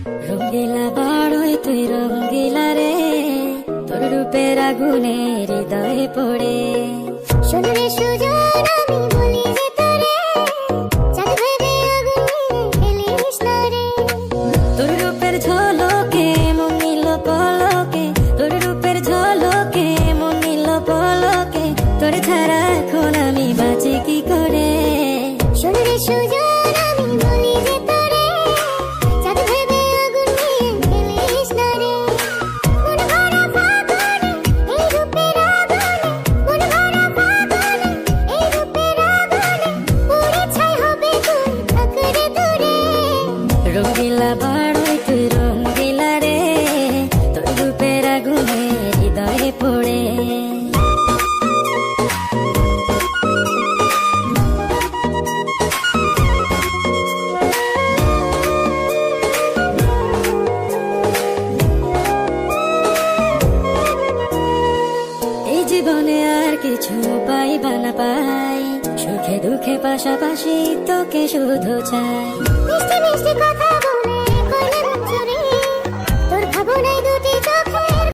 রঙ্গিলা বাড়ই তুই রঙ্গিলা রে, তোর রূপের আগুনে হৃদয়ে পড়ে। শোন রে সুজন আমি বলি যে তোরে, চাঁদ ভেবে আগুন নিয়ে খেলিস না রে। তোর রূপের ঝলকে মন নিল পলকে, তোর রূপের ঝলকে মন নিল পলকে, তোর ছাড়া এখন আমি বাঁচি কি করে। শোন রে সুজন আমি বলি যে তোরে, চাঁদ ভেবে আগুন নিয়ে খেলিস না রে। মন ভরা ফাগুনে এই রূপের আগুনে, মন ভরা ফাগুনে এই রূপের আগুনে, পুড়ে ছাই হবে তুই থাক রে দূরে। রঙ্গিলা বাড়ই তুই রঙ্গিলা রে, তোর রূপের আগুনে হৃদয়ে পড়ে। এই জীবনে আর কিছু পাইবা না পাই, সুখে দুঃখে পাশাপাশি তোকে শুধু চাই। মিষ্টি মিষ্টি